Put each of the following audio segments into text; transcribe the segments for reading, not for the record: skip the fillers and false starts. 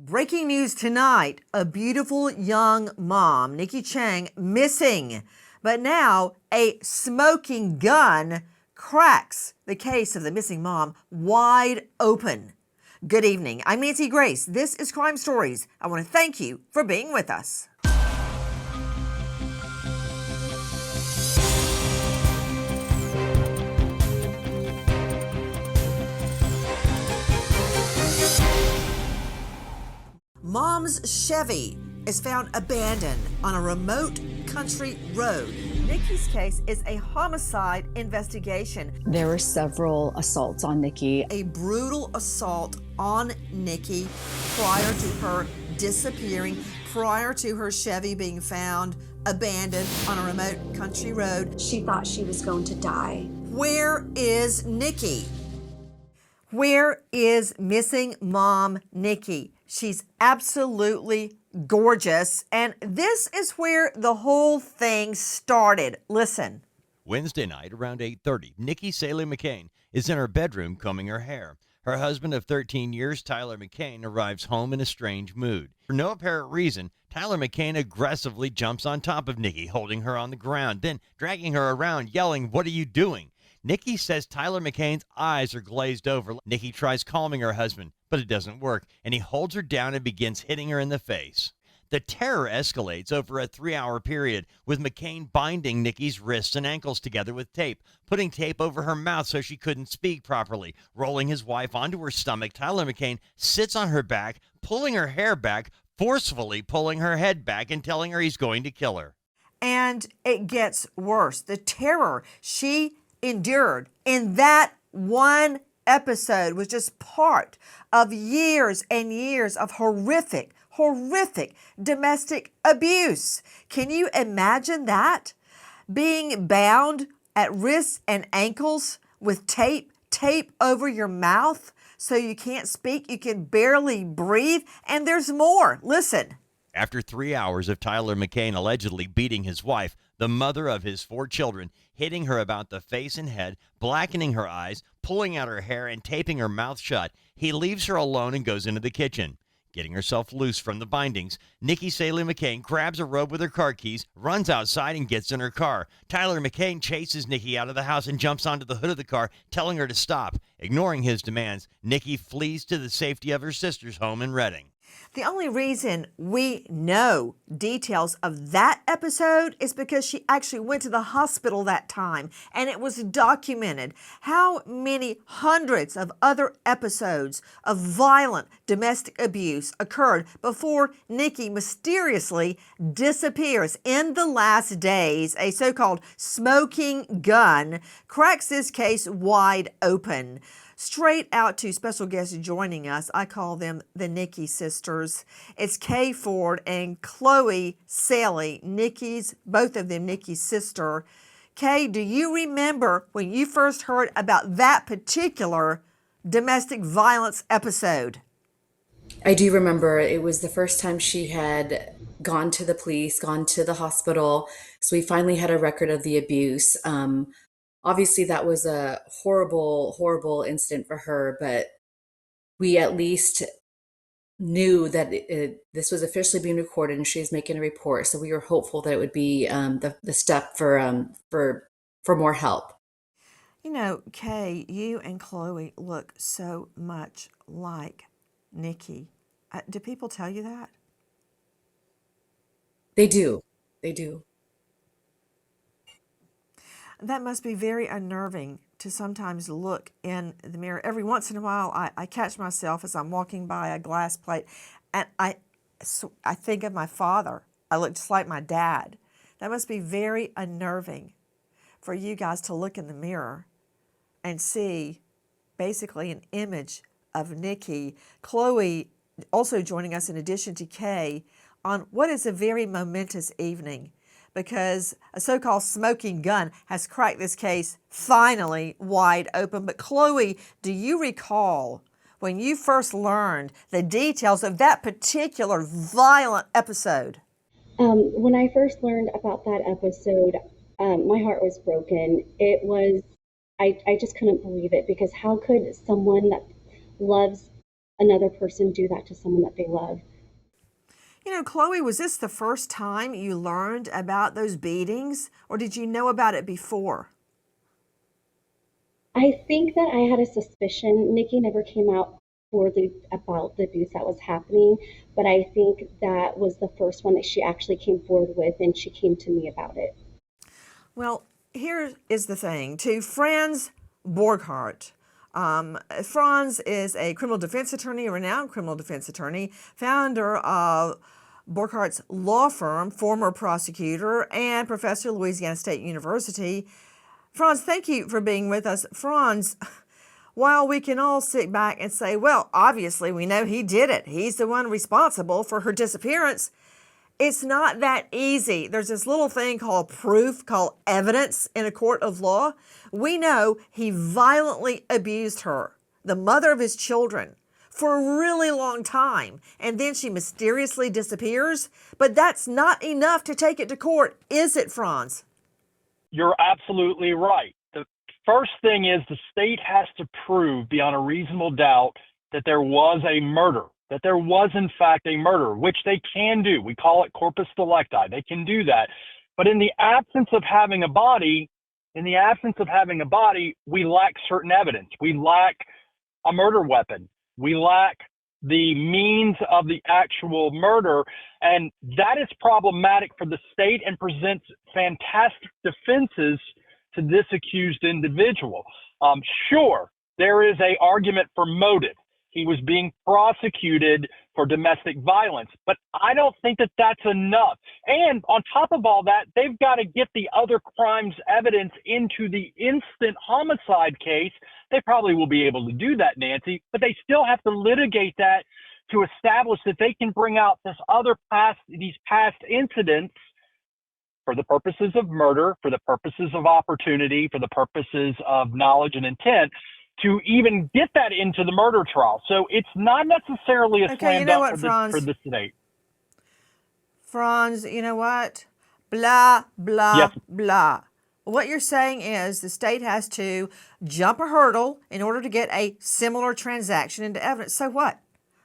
Breaking news tonight, a beautiful young mom, Nikki Chang, missing. But now a smoking gun cracks the case of the missing mom wide open. Good evening. I'm Nancy Grace. This is Crime Stories. I want to thank you for being with us. Mom's Chevy is found abandoned on a remote country road. Nikki's case is a homicide investigation. There were several assaults on Nikki. A brutal assault on Nikki prior to her disappearing, prior to her Chevy being found abandoned on a remote country road. She thought she was going to die. Where is Nikki? Where is missing mom Nikki? She's absolutely gorgeous, and this is where the whole thing started. Listen. Wednesday night around 8:30, Nikki Saelee-McCain is in her bedroom combing her hair. Her husband of 13 years, Tyler McCain, arrives home in a strange mood. For no apparent reason, Tyler McCain aggressively jumps on top of Nikki, holding her on the ground, then dragging her around, yelling, "What are you doing?" Nikki says Tyler McCain's eyes are glazed over. Nikki tries calming her husband, but it doesn't work, and he holds her down and begins hitting her in the face. The terror escalates over a 3-hour period, with McCain binding Nikki's wrists and ankles together with tape, putting tape over her mouth so she couldn't speak properly, rolling his wife onto her stomach. Tyler McCain sits on her back, pulling her hair back, forcefully pulling her head back and telling her he's going to kill her. And it gets worse. The terror she endured in that one episode was just part of years and years of horrific domestic abuse. Can you imagine that? Being bound at wrists and ankles with tape over your mouth so you can't speak, you can barely breathe, and there's more. Listen. After 3 hours of Tyler McCain allegedly beating his wife, the mother of his 4 children, hitting her about the face and head, blackening her eyes, pulling out her hair, and taping her mouth shut, he leaves her alone and goes into the kitchen. Getting herself loose from the bindings, Nikki Saelee-McCain grabs a robe with her car keys, runs outside, and gets in her car. Tyler McCain chases Nikki out of the house and jumps onto the hood of the car, telling her to stop. Ignoring his demands, Nikki flees to the safety of her sister's home in Redding. The only reason we know details of that episode is because she actually went to the hospital that time, and it was documented. How many hundreds of other episodes of violent domestic abuse occurred before Nikki mysteriously disappears? In the last days, a so-called smoking gun cracks this case wide open. Straight out to special guests joining us. I call them the Nikki sisters. It's Kay Ford and Chloe Saelee, both of them Nikki's sister. Kay, do you remember when you first heard about that particular domestic violence episode? I do remember it was the first time she had gone to the police, gone to the hospital. So we finally had a record of the abuse. Obviously, that was a horrible incident for her, but we at least knew that this was officially being recorded and she was making a report. So we were hopeful that it would be the step for more help. You know, Kay, you and Chloe look so much like Nikki. Do people tell you that? They do. They do. That must be very unnerving to sometimes look in the mirror. Every once in a while, I catch myself as I'm walking by a glass plate, and I think of my father. I look just like my dad. That must be very unnerving for you guys to look in the mirror and see basically an image of Nikki. Chloe also joining us in addition to Kay on what is a very momentous evening, because a so-called smoking gun has cracked this case finally wide open. But Chloe, do you recall when you first learned the details of that particular violent episode? When I first learned about that episode, my heart was broken. It was, I just couldn't believe it, because how could someone that loves another person do that to someone that they love. You know, Chloe, was this the first time you learned about those beatings, or did you know about it before? I think that I had a suspicion. Nikki never came out about the abuse that was happening, but I think that was the first one that she actually came forward with, and she came to me about it. Well, here is the thing. To Franz Borghardt, Franz is a criminal defense attorney, a renowned criminal defense attorney, founder of Borghardt's law firm, former prosecutor, and professor at Louisiana State University. Franz, thank you for being with us. Franz, while we can all sit back and say, well, obviously we know he did it, he's the one responsible for her disappearance, it's not that easy. There's this little thing called proof, called evidence in a court of law. We know he violently abused her, the mother of his children, for a really long time, and then she mysteriously disappears. But that's not enough to take it to court, is it, Franz? You're absolutely right. The first thing is the state has to prove beyond a reasonable doubt that there was a murder, that there was in fact a murder, which they can do. We call it corpus delicti. They can do that. But in the absence of having a body, we lack certain evidence. We lack a murder weapon. We lack the means of the actual murder. And that is problematic for the state and presents fantastic defenses to this accused individual. Sure, there is an argument for motive. He was being prosecuted for domestic violence, but I don't think that that's enough. And on top of all that, they've got to get the other crimes evidence into the instant homicide case. They probably will be able to do that, Nancy, but they still have to litigate that to establish that they can bring out these past incidents for the purposes of murder, for the purposes of opportunity, for the purposes of knowledge and intent, to even get that into the murder trial. So it's not necessarily a slam dunk for the state. Franz, you know what? Blah, blah, Yes. blah. What you're saying is the state has to jump a hurdle in order to get a similar transaction into evidence. So what?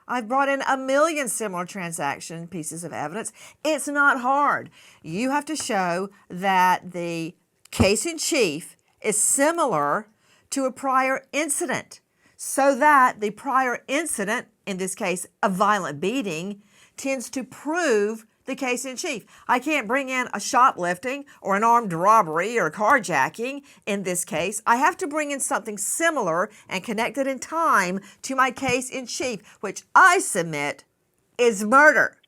I've brought in 1 million similar transaction pieces of evidence. It's not hard. You have to show that the case in chief is similar to a prior incident, so that the prior incident, in this case a violent beating, tends to prove the case in chief. I can't bring in a shoplifting or an armed robbery or carjacking in this case. I have to bring in something similar and connected in time to my case in chief, which I submit is murder.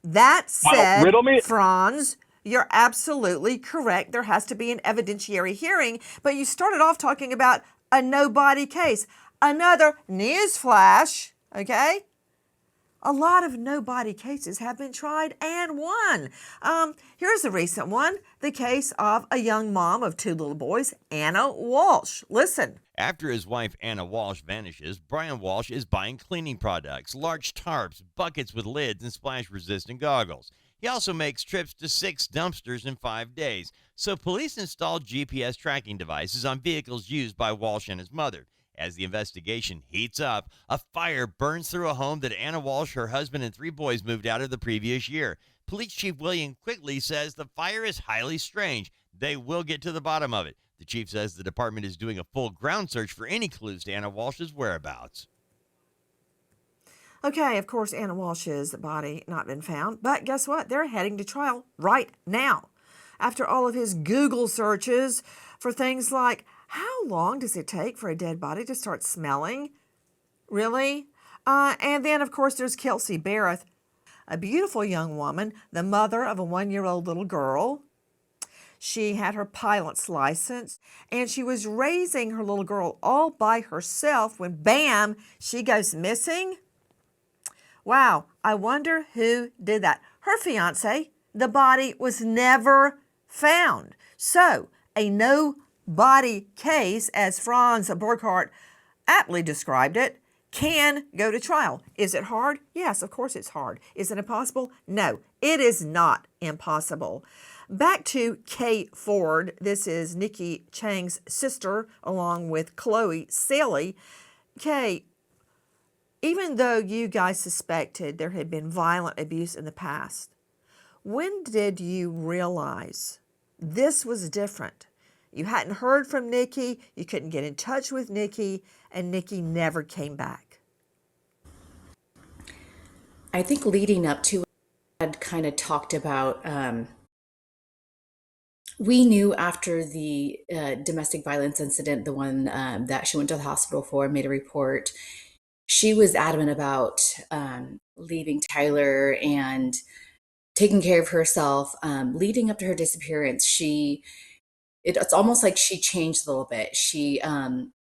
That said, Franz, you're absolutely correct. There has to be an evidentiary hearing, but you started off talking about a no-body case. Another newsflash, okay? A lot of no-body cases have been tried and won. Here's a recent one, the case of a young mom of 2 little boys, Anna Walsh. Listen. After his wife Anna Walsh vanishes, Brian Walsh is buying cleaning products, large tarps, buckets with lids, and splash-resistant goggles. He also makes trips to 6 dumpsters in 5 days. So police installed GPS tracking devices on vehicles used by Walsh and his mother. As the investigation heats up, a fire burns through a home that Anna Walsh, her husband, and 3 boys moved out of the previous year. Police Chief William Quigley says the fire is highly strange. They will get to the bottom of it. The chief says the department is doing a full ground search for any clues to Anna Walsh's whereabouts. Okay, of course, Anna Walsh's body not been found, but guess what? They're heading to trial right now. After all of his Google searches for things like, how long does it take for a dead body to start smelling? Really? And then, of course, there's Kelsey Barrett, a beautiful young woman, the mother of a 1-year-old little girl. She had her pilot's license, and she was raising her little girl all by herself when, bam, she goes missing. Wow, I wonder who did that. Her fiance. The body was never found. So, a no-body case, as Franz Borghardt aptly described it, can go to trial. Is it hard? Yes, of course it's hard. Is it impossible? No, it is not impossible. Back to Kay Ford. This is Nikki Chang's sister, along with Chloe Saelee. Kay, Even though you guys suspected there had been violent abuse in the past, when did you realize this was different? You hadn't heard from Nikki, you couldn't get in touch with Nikki, and Nikki never came back. I think leading up to it, I had kind of talked about, we knew after the domestic violence incident, the one that she went to the hospital for, made a report, she was adamant about leaving Tyler and taking care of herself. Leading up to her disappearance, it's almost like she changed a little bit. She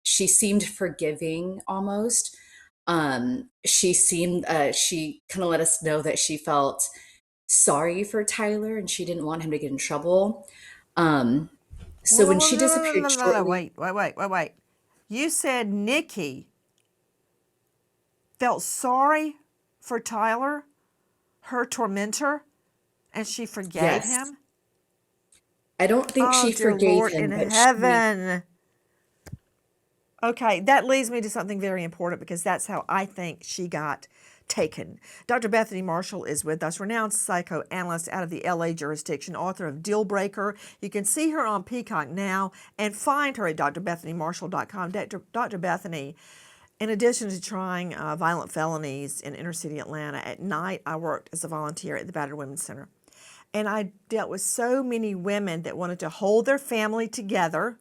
seemed forgiving almost. She kind of let us know that she felt sorry for Tyler and she didn't want him to get in trouble. So when she disappeared shortly, Wait. You said Nikki felt sorry for Tyler, her tormentor, and she forgave yes, him? I don't think Oh, she dear forgave Lord him, in but heaven. Okay, that leads me to something very important because that's how I think she got taken. Dr. Bethany Marshall is with us, renowned psychoanalyst out of the LA jurisdiction, author of Deal Breaker. You can see her on Peacock now and find her at drbethanymarshall.com. Dr. Bethany, in addition to trying violent felonies in inner city Atlanta, at night I worked as a volunteer at the Battered Women's Center. And I dealt with so many women that wanted to hold their family together,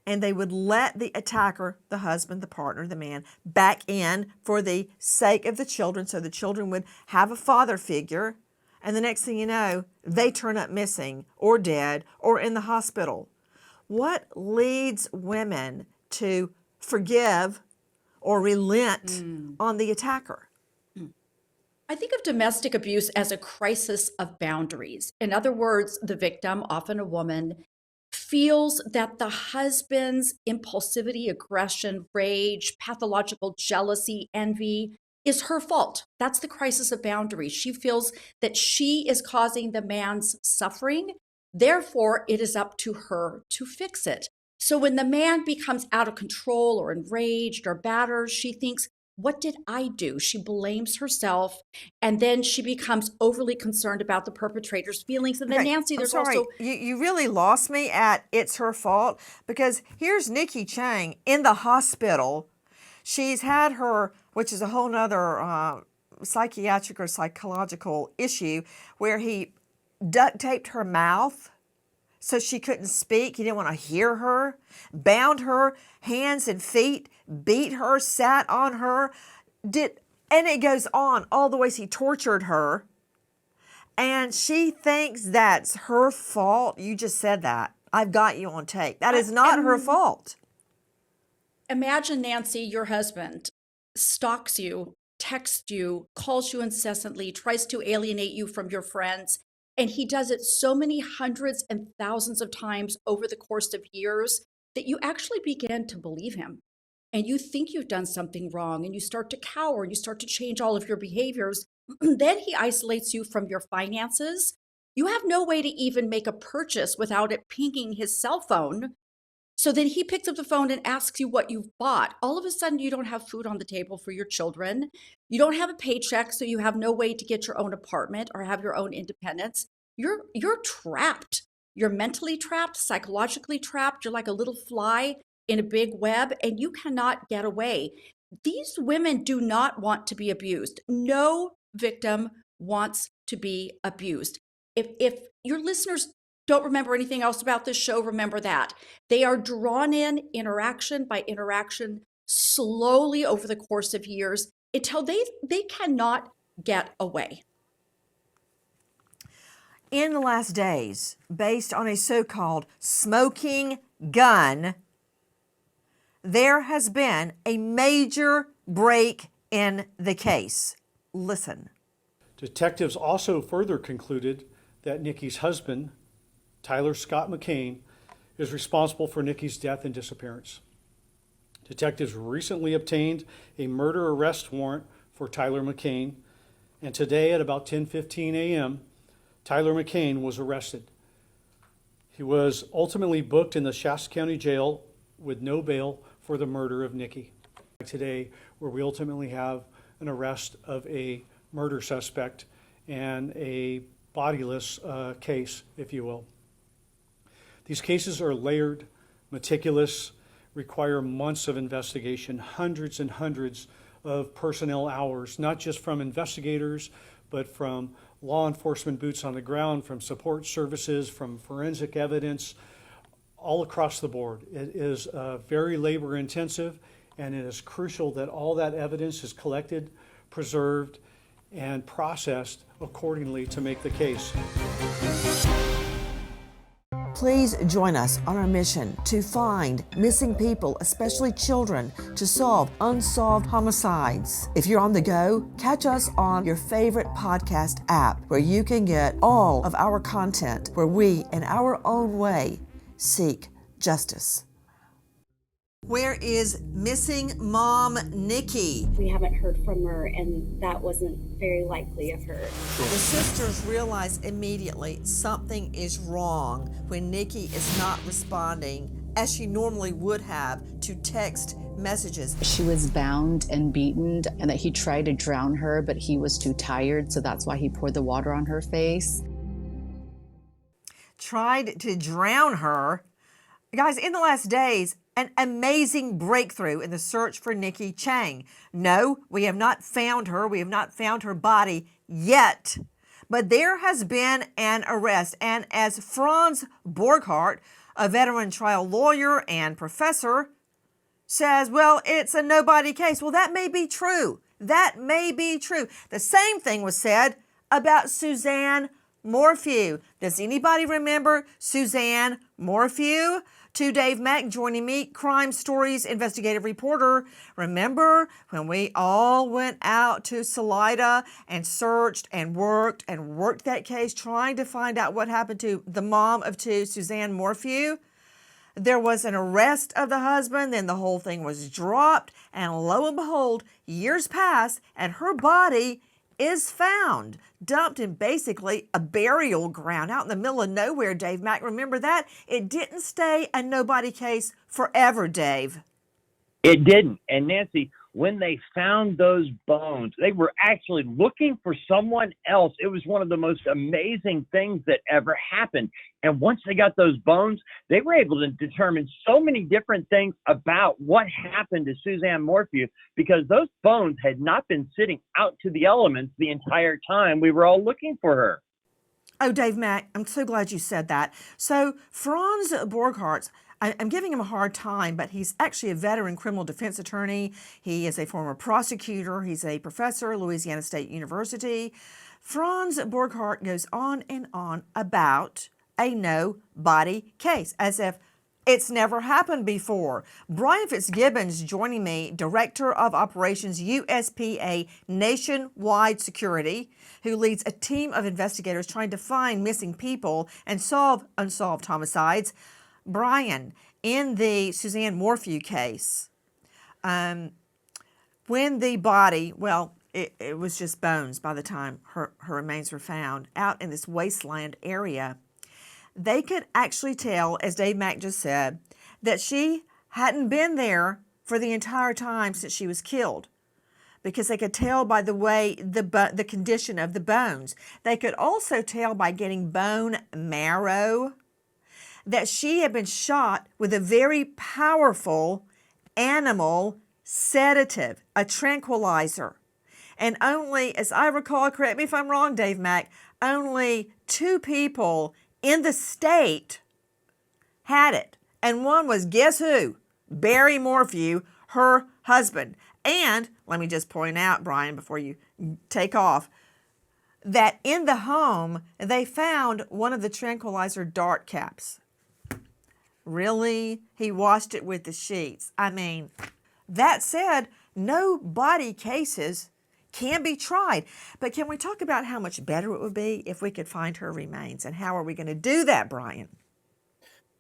and they would let the attacker, the husband, the partner, the man, back in for the sake of the children, so the children would have a father figure. And the next thing you know, they turn up missing or dead or in the hospital. What leads women to forgive or relent on the attacker? I think of domestic abuse as a crisis of boundaries. In other words, the victim, often a woman, feels that the husband's impulsivity, aggression, rage, pathological jealousy, envy is her fault. That's the crisis of boundaries. She feels that she is causing the man's suffering. Therefore, it is up to her to fix it. So when the man becomes out of control or enraged or battered, she thinks, what did I do? She blames herself, and then she becomes overly concerned about the perpetrator's feelings. And then, Okay, Nancy, I'm there's sorry. also You really lost me at it's her fault, because here's Nikki Chang in the hospital. She's had her, which is a whole nother psychiatric or psychological issue, where he duct taped her mouth so she couldn't speak. He didn't want to hear her, bound her hands and feet, beat her, sat on her, and it goes on all the ways he tortured her. And she thinks that's her fault. You just said that. I've got you on tape. That is not her fault. imagine, Nancy, your husband stalks you, texts you, calls you incessantly, tries to alienate you from your friends. And he does it so many hundreds and thousands of times over the course of years that you actually begin to believe him. And you think you've done something wrong, and you start to cower, you start to change all of your behaviors. Then he isolates you from your finances. You have no way to even make a purchase without it pinging his cell phone. So then he picks up the phone and asks you what you've bought. All of a sudden, you don't have food on the table for your children. You don't have a paycheck, so you have no way to get your own apartment or have your own independence. You're trapped. You're mentally trapped, psychologically trapped. You're like a little fly in a big web, and you cannot get away. These women do not want to be abused. No victim wants to be abused. If your listeners don't remember anything else about this show, remember that. They are drawn in interaction by interaction slowly over the course of years until they cannot get away. In the last days, based on a so-called smoking gun, there has been a major break in the case. Listen. Detectives also further concluded that Nikki's husband, Tyler Scott McCain, is responsible for Nikki's death and disappearance. Detectives recently obtained a murder arrest warrant for Tyler McCain, and today at about 10:15 a.m., Tyler McCain was arrested. He was ultimately booked in the Shasta County Jail with no bail for the murder of Nikki. today, where we ultimately have an arrest of a murder suspect and a bodyless case, if you will. These cases are layered, meticulous, require months of investigation, hundreds and hundreds of personnel hours, not just from investigators, but from law enforcement boots on the ground, from support services, from forensic evidence, all across the board. It is very labor intensive, and it is crucial that all that evidence is collected, preserved, and processed accordingly to make the case. Please join us on our mission to find missing people, especially children, to solve unsolved homicides. If you're on the go, catch us on your favorite podcast app, where you can get all of our content, where we, in our own way, seek justice. Where is missing mom Nikki? We haven't heard from her, and that wasn't very likely of her. The sisters realize immediately something is wrong when Nikki is not responding as she normally would have to text messages. She was bound and beaten, and that he tried to drown her, but he was too tired, so that's why he poured the water on her face. Tried to drown her. Guys, in the last days, an amazing breakthrough in the search for Nikki Chang. No, we have not found her. We have not found her body yet. But there has been an arrest. And as Franz Borghardt, a veteran trial lawyer and professor, says, well, it's a nobody case. Well, that may be true. That may be true. The same thing was said about Susanne Morphew. Does anybody remember Susanne Morphew? To Dave Mack joining me, Crime Stories investigative reporter. Remember when we all went out to Salida and searched and worked that case, trying to find out what happened to the mom of two, Susanne Morphew? There was an arrest of the husband, then the whole thing was dropped, and lo and behold, years pass, and her body is found, dumped in basically a burial ground out in the middle of nowhere, Dave Mack. Remember that? It didn't stay a nobody case forever, Dave. It didn't. And Nancy, when they found those bones, they were actually looking for someone else. It was one of the most amazing things that ever happened. And once they got those bones, they were able to determine so many different things about what happened to Susanne Morphew, because those bones had not been sitting out to the elements the entire time we were all looking for her. Oh, Dave Mack, I'm so glad you said that. So Franz Borghardt, I'm giving him a hard time, but he's actually a veteran criminal defense attorney. He is a former prosecutor. He's a professor at Louisiana State University. Franz Borghardt goes on and on about a no-body case, as if it's never happened before. Brian Fitzgibbons joining me, Director of Operations USPA Nationwide Security, who leads a team of investigators trying to find missing people and solve unsolved homicides. Brian, in the Susanne Morphew case, when the body, it was just bones by the time her remains were found out in this wasteland area, they could actually tell, as Dave Mack just said, that she hadn't been there for the entire time since she was killed, because they could tell by the way the condition of the bones. They could also tell by getting bone marrow that she had been shot with a very powerful animal sedative, a tranquilizer. And only, as I recall, correct me if I'm wrong, Dave Mack, only 2 people in the state had it. And one was, guess who? Barry Morphew, her husband. And let me just point out, Brian, before you take off, that in the home, they found one of the tranquilizer dart caps. Really? He washed it with the sheets. I mean, that said, no body cases can be tried. But can we talk about how much better it would be if we could find her remains? And how are we going to do that, Brian?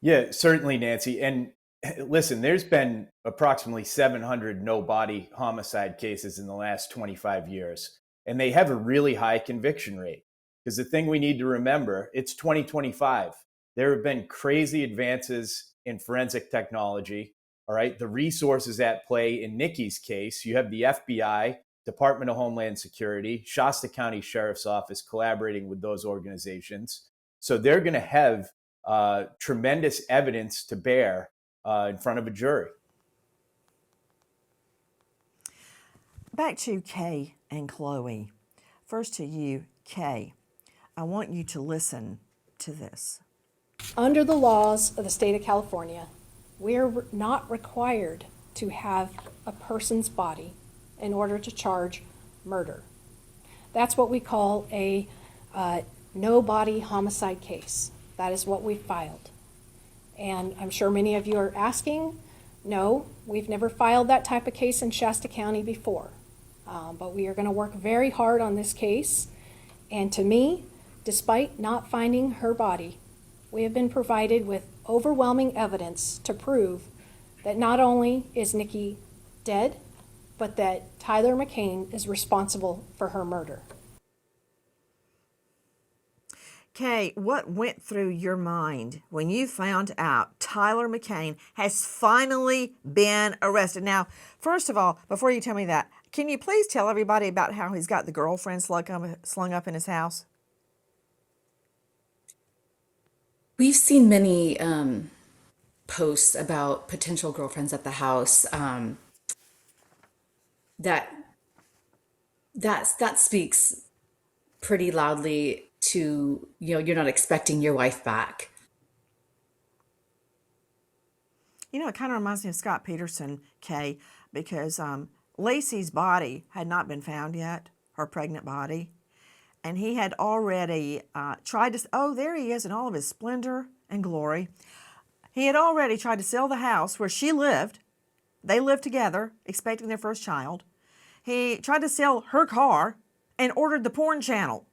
Yeah, certainly, Nancy. And listen, there's been approximately 700 no-body homicide cases in the last 25 years. And they have a really high conviction rate. Because the thing we need to remember, it's 2025. There have been crazy advances in forensic technology. All right. The resources at play in Nikki's case, you have the FBI, Department of Homeland Security, Shasta County Sheriff's Office collaborating with those organizations. So they're going to have tremendous evidence to bear in front of a jury. Back to Kay and Chloe. First to you, Kay. I want you to listen to this. Under the laws of the state of California, we're not required to have a person's body in order to charge murder. That's what we call a no body homicide case. That is what we filed. And I'm sure many of you are asking, no, we've never filed that type of case in Shasta County before. But we are going to work very hard on this case. And to me, despite not finding her body, we have been provided with overwhelming evidence to prove that not only is Nikki dead, but that Tyler McCain is responsible for her murder. Kay, what went through your mind when you found out Tyler McCain has finally been arrested? Now, first of all, before you tell me that, can you please tell everybody about how he's got the girlfriend slung up in his house? We've seen many posts about potential girlfriends at the house. That speaks pretty loudly to, you're not expecting your wife back. It kind of reminds me of Scott Peterson, Kay, because Lacey's body had not been found yet, her pregnant body. And he had already tried to, there he is in all of his splendor and glory. He had already tried to sell the house where she lived. They lived together, expecting their first child. He tried to sell her car and ordered the porn channel.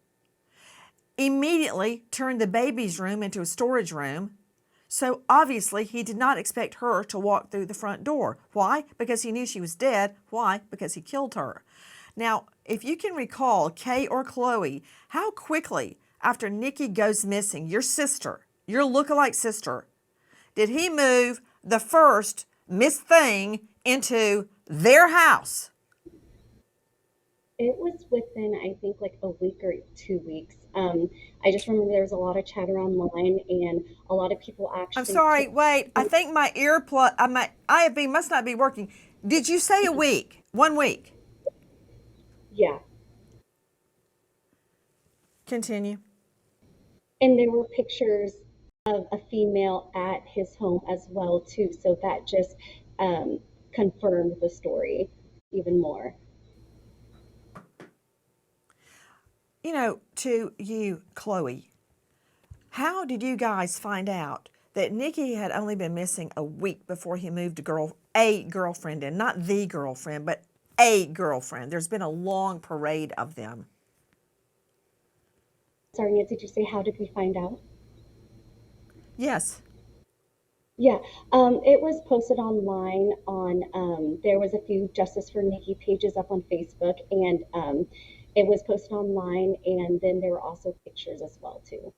Immediately turned the baby's room into a storage room. So obviously he did not expect her to walk through the front door. Why? Because he knew she was dead. Why? Because he killed her. Now, if you can recall, Kay or Chloe, how quickly after Nikki goes missing, your sister, your lookalike sister, did he move the first missed thing into their house? It was within, I think, like a week or 2 weeks. I just remember there was a lot of chatter online, and a lot of people actually. I'm sorry, wait. I think my earplug, my IFB must not be working. Did you say a week? 1 week? Yeah. Continue. And there were pictures of a female at his home as well, too. So that just confirmed the story even more. To you, Chloe, how did you guys find out that Nikki had only been missing a week before he moved a girlfriend in? Not the girlfriend, but a girlfriend. There's been a long parade of them. Sorry, Nancy, did you say how did we find out? Yes. Yeah, it was posted online on, there was a few Justice for Nikki pages up on Facebook, and it was posted online, and then there were also pictures as well, too.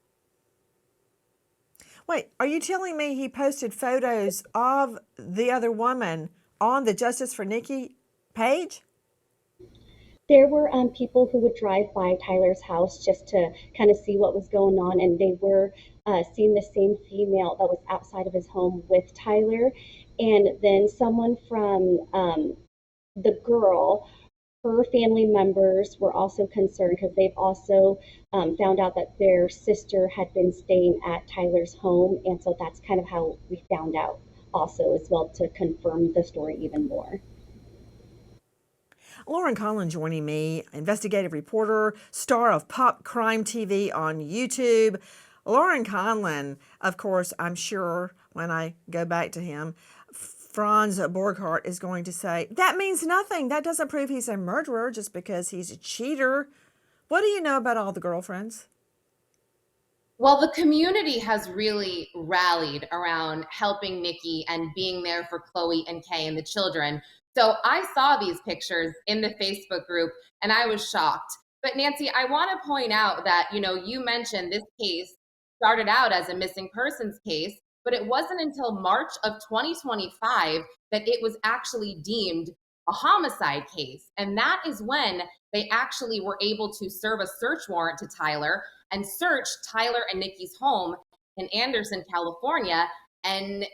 Wait, are you telling me he posted photos of the other woman on the Justice for Nikki page? There were people who would drive by Tyler's house just to kind of see what was going on, and they were seeing the same female that was outside of his home with Tyler. And then someone from the girl, her family members were also concerned because they've also found out that their sister had been staying at Tyler's home. And so that's kind of how we found out also as well, to confirm the story even more. Lauren Conlon joining me, investigative reporter, star of Pop Crime TV on YouTube. Lauren Conlon, of course, I'm sure when I go back to him, Franz Borghardt is going to say, that means nothing. That doesn't prove he's a murderer just because he's a cheater. What do you know about all the girlfriends? Well, the community has really rallied around helping Nikki and being there for Chloe and Kay and the children. So I saw these pictures in the Facebook group and I was shocked. But Nancy, I want to point out that, you mentioned this case started out as a missing persons case. but it wasn't until March of 2025 that it was actually deemed a homicide case. And that is when they actually were able to serve a search warrant to Tyler and search Tyler and Nikki's home in Anderson, California. And,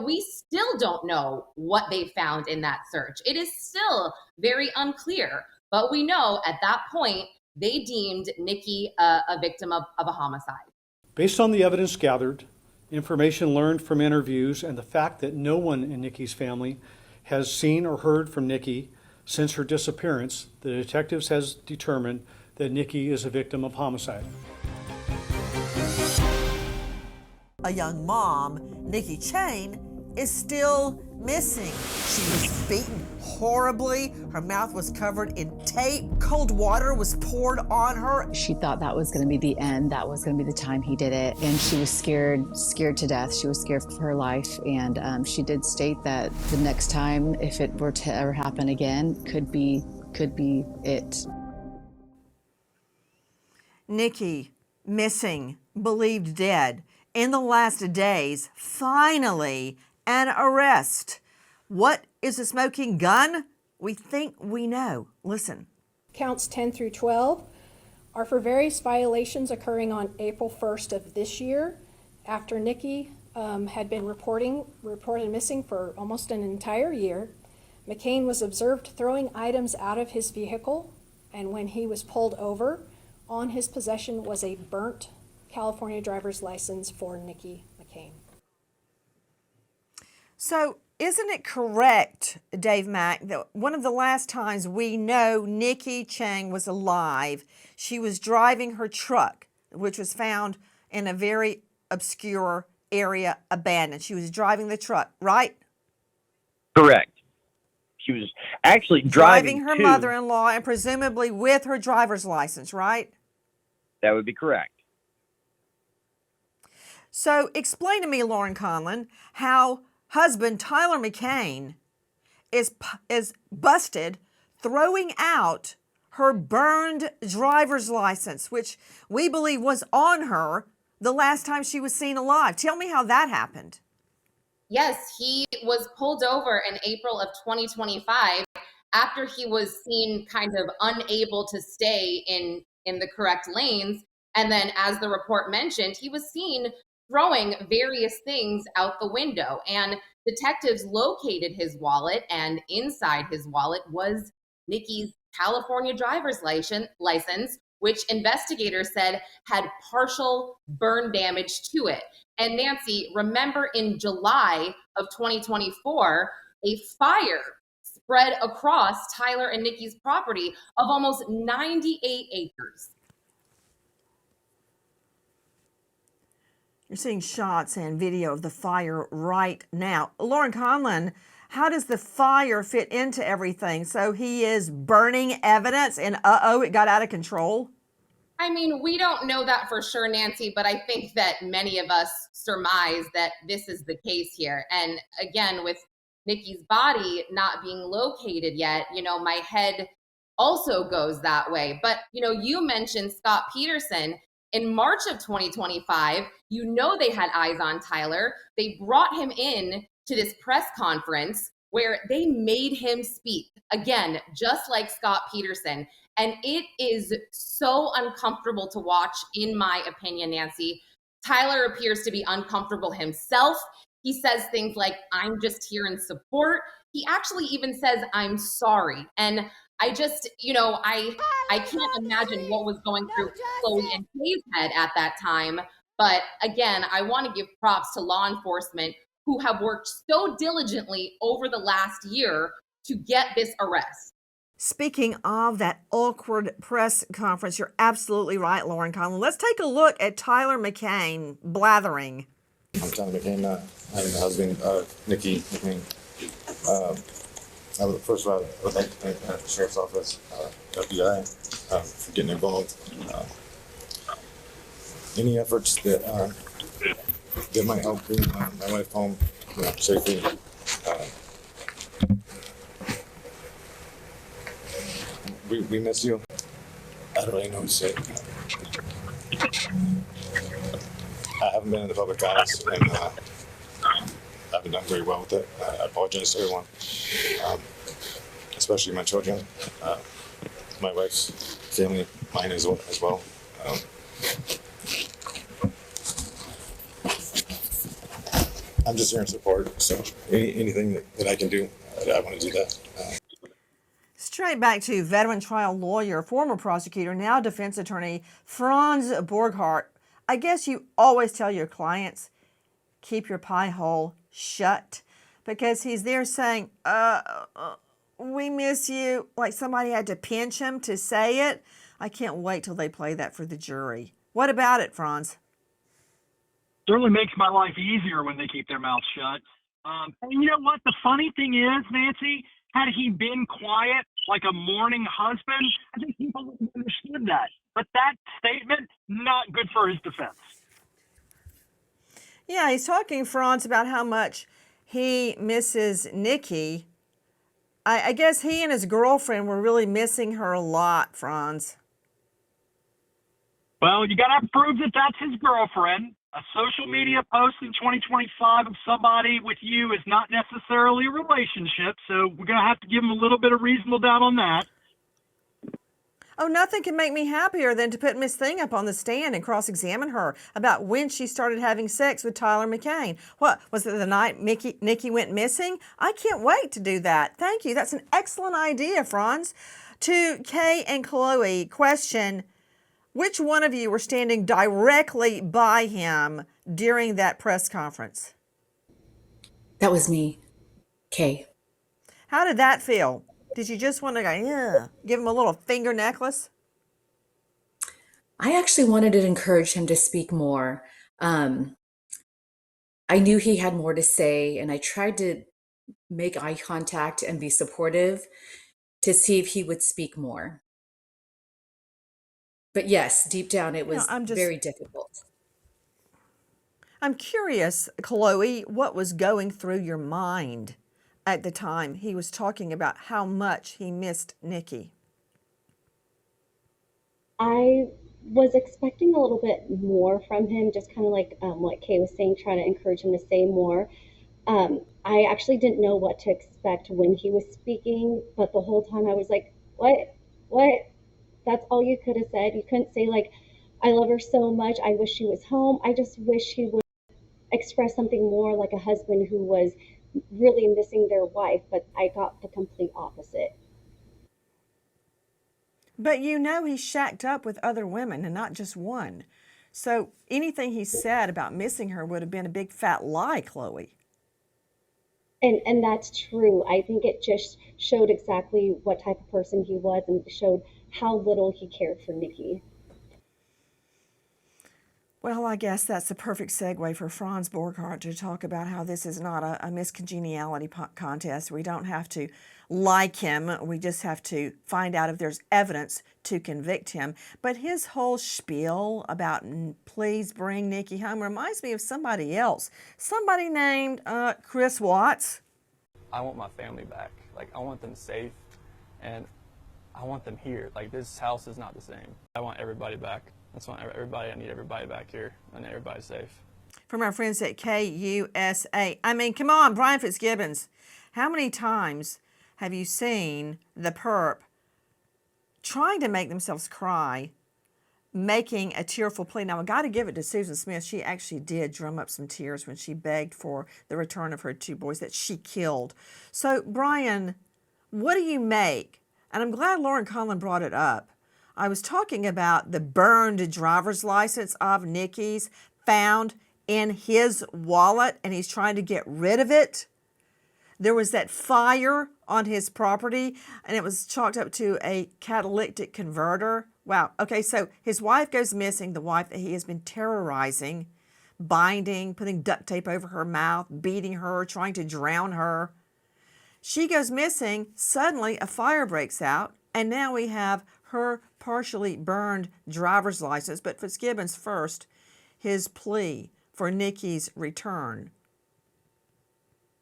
we still don't know what they found in that search. It is still very unclear, but we know at that point, they deemed Nikki a victim of a homicide. Based on the evidence gathered, information learned from interviews, and the fact that no one in Nikki's family has seen or heard from Nikki since her disappearance, the detectives has determined that Nikki is a victim of homicide. A young mom, Nikki Saelee, is still missing. She was beaten horribly. Her mouth was covered in tape. Cold water was poured on her. She thought that was going to be the end. That was going to be the time he did it. And she was scared to death. She was scared for her life. And she did state that the next time, if it were to ever happen again, could be it. Nikki, missing, believed dead. In the last days, finally, an arrest. What is a smoking gun? We think we know. Listen. Counts 10 through 12 are for various violations occurring on April 1st of this year, after Nikki had been reported missing for almost an entire year. McCain was observed throwing items out of his vehicle, and when he was pulled over, on his possession was a burnt California driver's license for Nikki McCain. So, isn't it correct, Dave Mack, that one of the last times we know Nikki Chang was alive, she was driving her truck, which was found in a very obscure area, abandoned. She was driving the truck, right? Correct. She was actually driving her mother-in-law, and presumably with her driver's license, right? That would be correct. So explain to me, Lauren Conlon, how husband Tyler McCain is busted throwing out her burned driver's license, which we believe was on her the last time she was seen alive. Tell me how that happened. Yes, he was pulled over in April of 2025 after he was seen kind of unable to stay in the correct lanes. And then, as the report mentioned, he was seen throwing various things out the window. And detectives located his wallet, and inside his wallet was Nikki's California driver's license, which investigators said had partial burn damage to it. And Nancy, remember in July of 2024, a fire spread across Tyler and Nikki's property of almost 98 acres. You're seeing shots and video of the fire right now. Lauren Conlon, how does the fire fit into everything? So he is burning evidence and it got out of control? I mean, we don't know that for sure, Nancy, but I think that many of us surmise that this is the case here. And again, with Nikki's body not being located yet, my head also goes that way. But, you mentioned Scott Peterson. In March of 2025, they had eyes on Tyler. They brought him in to this press conference where they made him speak, again, just like Scott Peterson. And it is so uncomfortable to watch, in my opinion, Nancy. Tyler appears to be uncomfortable himself. He says things like, "I'm just here in support." He actually even says, "I'm sorry." And I just, I can't imagine what was going through Chloe and Kay's head at that time. But again, I want to give props to law enforcement who have worked so diligently over the last year to get this arrest. Speaking of that awkward press conference, you're absolutely right, Lauren Conlon. Let's take a look at Tyler McCain blathering. I'm Tyler McCain. I'm the husband of Nikki McCain. First of all, I would like to thank the Sheriff's Office, FBI, for getting involved. Any efforts that might help bring my wife home safely. We miss you. I don't really know what to say. I haven't been in the public eyes in haven't done very well with it. I apologize to everyone, especially my children, my wife's family, mine as well. I'm just here in support, so anything that I can do, I want to do that. Straight back to veteran trial lawyer, former prosecutor, now defense attorney Franz Borghardt. I guess you always tell your clients, keep your pie hole shut, because he's there saying, we miss you, like somebody had to pinch him to say it. I can't wait till they play that for the jury. What about it, Franz? Certainly makes my life easier when they keep their mouths shut. And you know what? The funny thing is, Nancy, had he been quiet like a mourning husband, I think people would have understood that. But that statement, not good for his defense. Yeah, he's talking, Franz, about how much he misses Nikki. I guess he and his girlfriend were really missing her a lot, Franz. Well, you got to prove that that's his girlfriend. A social media post in 2025 of somebody with you is not necessarily a relationship, so we're going to have to give him a little bit of reasonable doubt on that. Oh, nothing can make me happier than to put Miss Thing up on the stand and cross-examine her about when she started having sex with Tyler McCain. What, was it the night Nikki went missing? I can't wait to do that. Thank you. That's an excellent idea, Franz. To Kay and Chloe, question, which one of you were standing directly by him during that press conference? That was me, Kay. How did that feel? Did you just want to go, yeah, give him a little finger necklace? I actually wanted to encourage him to speak more. I knew he had more to say, and I tried to make eye contact and be supportive to see if he would speak more. But yes, deep down, it was very difficult. I'm curious, Chloe, what was going through your mind at the time he was talking about how much he missed Nikki? I was expecting a little bit more from him, just kind of like what Kay was saying, trying to encourage him to say more. I actually didn't know what to expect when he was speaking, but the whole time I was like, what? That's all you could have said. You couldn't say, like, I love her so much, I wish she was home. I just wish he would express something more like a husband who was really missing their wife, but I got the complete opposite. But you know he shacked up with other women and not just one. So anything he said about missing her would have been a big fat lie, Chloe. And that's true. I think it just showed exactly what type of person he was and showed how little he cared for Nikki. Well, I guess that's the perfect segue for Franz Borghardt to talk about how this is not a miscongeniality contest. We don't have to like him. We just have to find out if there's evidence to convict him. But his whole spiel about please bring Nikki home reminds me of somebody else. Somebody named Chris Watts. I want my family back. Like, I want them safe, and I want them here. Like, this house is not the same. I want everybody back. That's why everybody, I need everybody back here. I need everybody safe. From our friends at KUSA. I mean, come on, Brian Fitzgibbons. How many times have you seen the perp trying to make themselves cry, making a tearful plea? Now, I got to give it to Susan Smith. She actually did drum up some tears when she begged for the return of her two boys that she killed. So, Brian, what do you make? And I'm glad Lauren Conlon brought it up. I was talking about the burned driver's license of Nikki's found in his wallet, and he's trying to get rid of it. There was that fire on his property, and it was chalked up to a catalytic converter. Wow. Okay, so his wife goes missing, the wife that he has been terrorizing, binding, putting duct tape over her mouth, beating her, trying to drown her. She goes missing. Suddenly, a fire breaks out, and now we have her partially burned driver's license. But Fitzgibbons first, his plea for Nikki's return.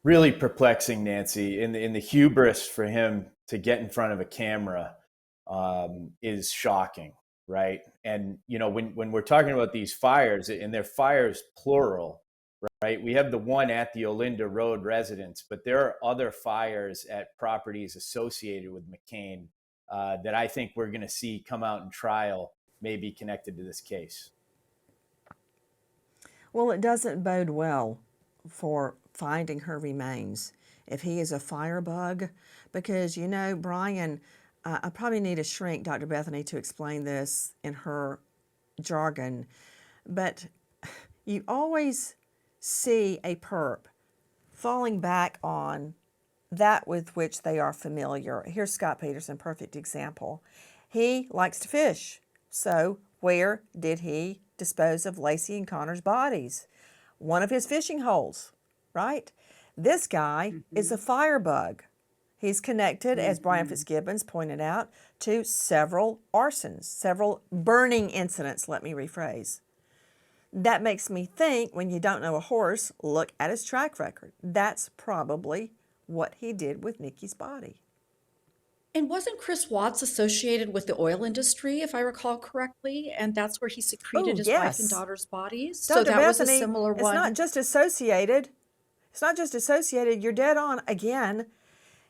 Really perplexing, Nancy. In the hubris for him to get in front of a camera is shocking, right? And you know, when we're talking about these fires, and they're fires plural, right? We have the one at the Olinda Road residence, but there are other fires at properties associated with McCain that I think we're going to see come out in trial, maybe connected to this case. Well, it doesn't bode well for finding her remains if he is a firebug, because, you know, Brian, I probably need a shrink, Dr. Bethany, to explain this in her jargon, but you always see a perp falling back on that with which they are familiar. Here's Scott Peterson, perfect example. He likes to fish. So where did he dispose of Lacey and Connor's bodies? One of his fishing holes, right? This guy is a firebug. He's connected, as Brian Fitzgibbons pointed out, to several arsons, several burning incidents, let me rephrase. That makes me think, when you don't know a horse, look at his track record. That's probably what he did with Nikki's body. And wasn't Chris Watts associated with the oil industry, if I recall correctly? And that's where he secreted his wife and daughter's bodies? So Dr. that was a Bethany, similar it's one. not just associated. It's not just associated. You're dead on again.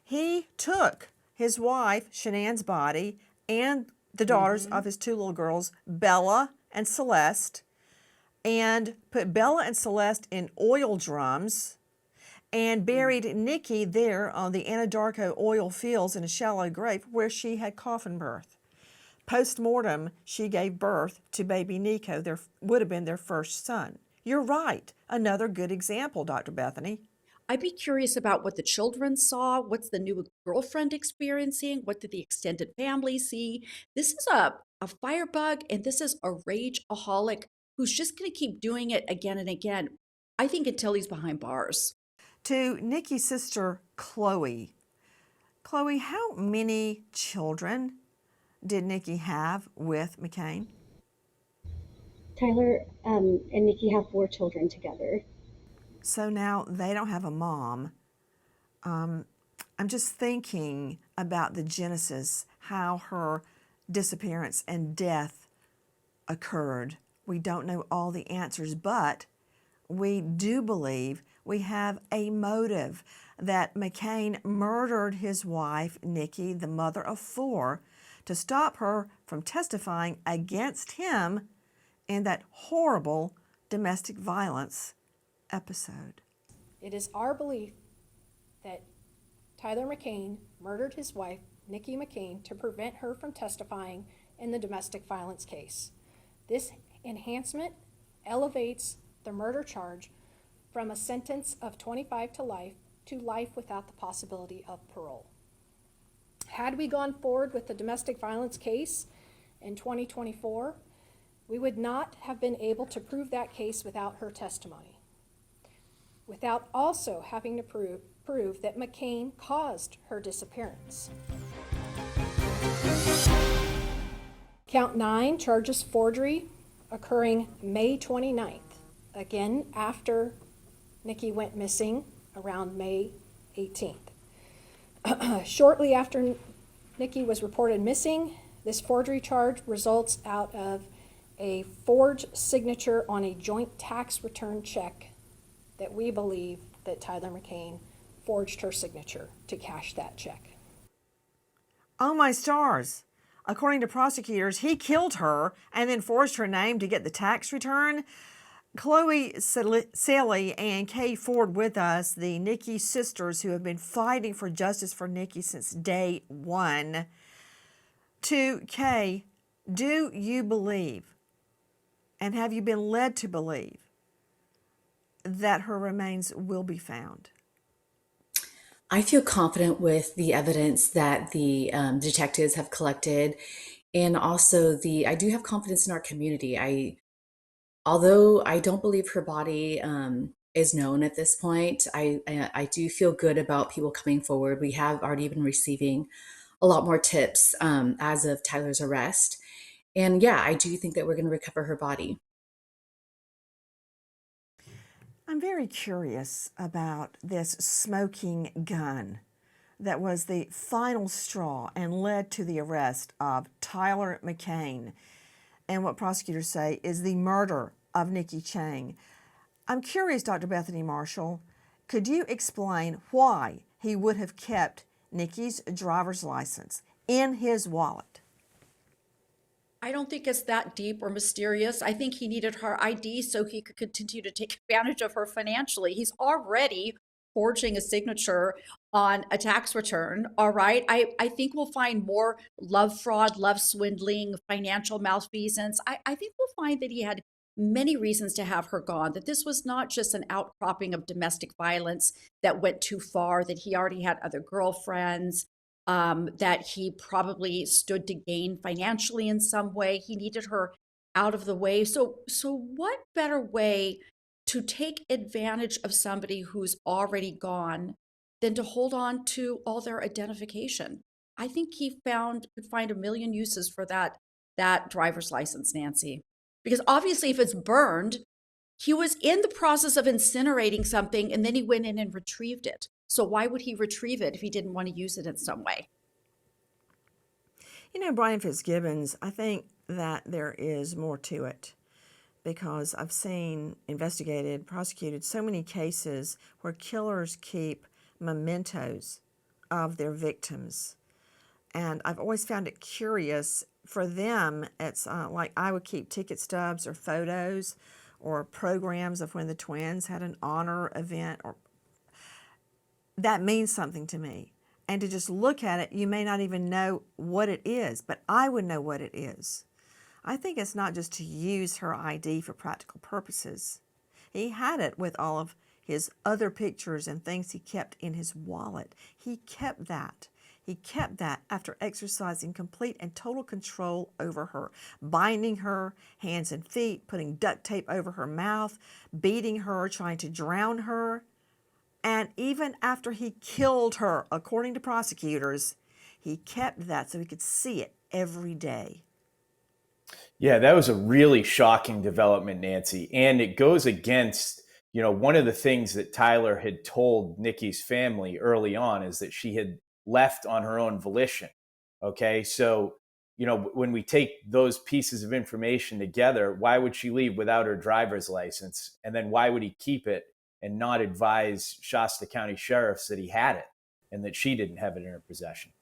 He took his wife, Shanann's body, and the daughters of his two little girls, Bella and Celeste, and put Bella and Celeste in oil drums and buried Nikki there on the Anadarko oil fields in a shallow grave where she had coffin birth. Post-mortem, she gave birth to baby Nico, would have been their first son. You're right. Another good example, Dr. Bethany. I'd be curious about what the children saw. What's the new girlfriend experiencing? What did the extended family see? This is a firebug, and this is a rageaholic who's just going to keep doing it again and again, I think, until he's behind bars. To Nikki's sister, Chloe. Chloe, how many children did Nikki have with McCain? Tyler and Nikki have 4 children together. So now they don't have a mom. I'm just thinking about the genesis, how her disappearance and death occurred. We don't know all the answers, but we do believe we have a motive that McCain murdered his wife, Nikki, the mother of 4, to stop her from testifying against him in that horrible domestic violence episode. It is our belief that Tyler McCain murdered his wife, Nikki McCain, to prevent her from testifying in the domestic violence case. This enhancement elevates the murder charge from a sentence of 25 to life without the possibility of parole. Had we gone forward with the domestic violence case in 2024, we would not have been able to prove that case without her testimony, without also having to prove that McCain caused her disappearance. Count 9 charges forgery occurring May 29th, again after Nikki went missing around May 18th. Shortly after Nikki was reported missing, this forgery charge results out of a forged signature on a joint tax return check that we believe that Tyler McCain forged her signature to cash that check. Oh my stars. According to prosecutors, he killed her and then forged her name to get the tax return. Chloe Saelee and Kay Ford with us, the Nikki sisters who have been fighting for justice for Nikki since day one. To Kay, do you believe, and have you been led to believe, that her remains will be found? I feel confident with the evidence that the detectives have collected, and also I do have confidence in our community. Although I don't believe her body is known at this point, I do feel good about people coming forward. We have already been receiving a lot more tips as of Tyler's arrest, and yeah, I do think that we're going to recover her body. I'm very curious about this smoking gun that was the final straw and led to the arrest of Tyler McCain and what prosecutors say is the murder of Nikki Chang. I'm curious, Dr. Bethany Marshall, could you explain why he would have kept Nikki's driver's license in his wallet? I don't think it's that deep or mysterious. I think he needed her ID so he could continue to take advantage of her financially. He's already forging a signature on a tax return. All right. I think we'll find more love fraud, love swindling, financial malfeasance. I think we'll find that he had many reasons to have her gone, that this was not just an outcropping of domestic violence that went too far, that he already had other girlfriends, that he probably stood to gain financially in some way. He needed her out of the way. So what better way to take advantage of somebody who's already gone than to hold on to all their identification? I think he could find a million uses for that driver's license, Nancy. Because obviously if it's burned, he was in the process of incinerating something and then he went in and retrieved it. So why would he retrieve it if he didn't want to use it in some way? You know, Brian Fitzgibbons, I think that there is more to it, because I've seen investigated, prosecuted so many cases where killers keep mementos of their victims. And I've always found it curious. For them, it's like I would keep ticket stubs or photos or programs of when the twins had an honor event, or that means something to me. And to just look at it, you may not even know what it is, but I would know what it is. I think it's not just to use her ID for practical purposes. He had it with all of his other pictures and things he kept in his wallet. He kept that. He kept that after exercising complete and total control over her, binding her hands and feet, putting duct tape over her mouth, beating her, trying to drown her. And even after he killed her, according to prosecutors, he kept that so he could see it every day. Yeah, that was a really shocking development, Nancy. And it goes against, one of the things that Tyler had told Nikki's family early on is that she had left on her own volition. Okay. So, when we take those pieces of information together, why would she leave without her driver's license? And then why would he keep it and not advise Shasta County sheriffs that he had it and that she didn't have it in her possession?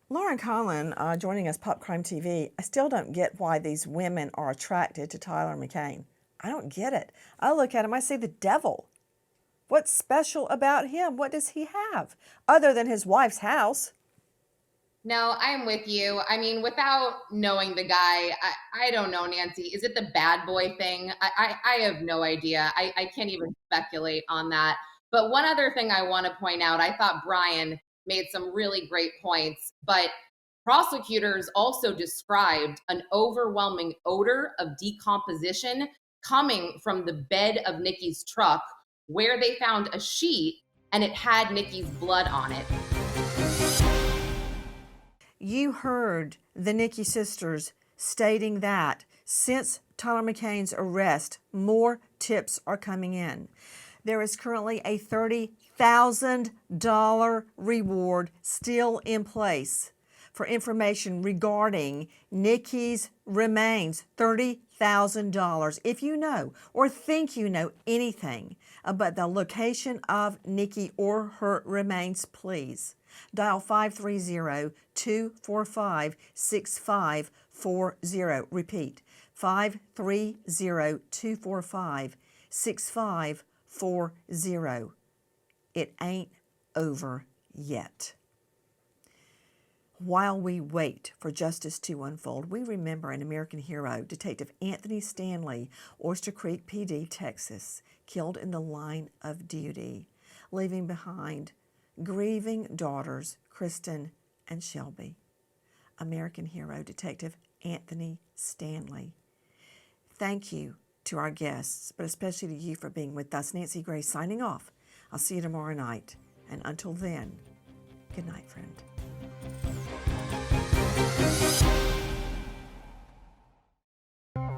Lauren Collin, joining us, Pop Crime TV. I still don't get why these women are attracted to Tyler McCain. I don't get it. I look at him, I see the devil. What's special about him? What does he have other than his wife's house? No, I'm with you. I mean, without knowing the guy, I don't know, Nancy. Is it the bad boy thing? I have no idea. I can't even speculate on that. But one other thing I want to point out, I thought Brian made some really great points, but prosecutors also described an overwhelming odor of decomposition coming from the bed of Nikki's truck, where they found a sheet and it had Nikki's blood on it. You heard the Nikki sisters stating that since Tyler McCain's arrest, more tips are coming in. There is currently a $30,000 reward still in place for information regarding Nikki's remains. $30,000. If you know or think you know anything about the location of Nikki or her remains, please dial 530-245-6540. Repeat, 530-245-6540. It ain't over yet. While we wait for justice to unfold, we remember an American hero, Detective Anthony Stanley, Oyster Creek PD, Texas, killed in the line of duty, leaving behind grieving daughters, Kristen and Shelby. American hero, Detective Anthony Stanley. Thank you to our guests, but especially to you for being with us. Nancy Gray signing off. I'll see you tomorrow night. And until then, good night, friend.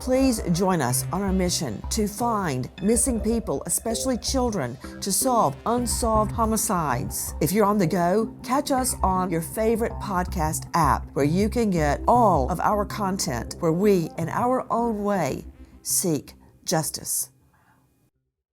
Please join us on our mission to find missing people, especially children, to solve unsolved homicides. If you're on the go, catch us on your favorite podcast app, where you can get all of our content, where we, in our own way, seek justice.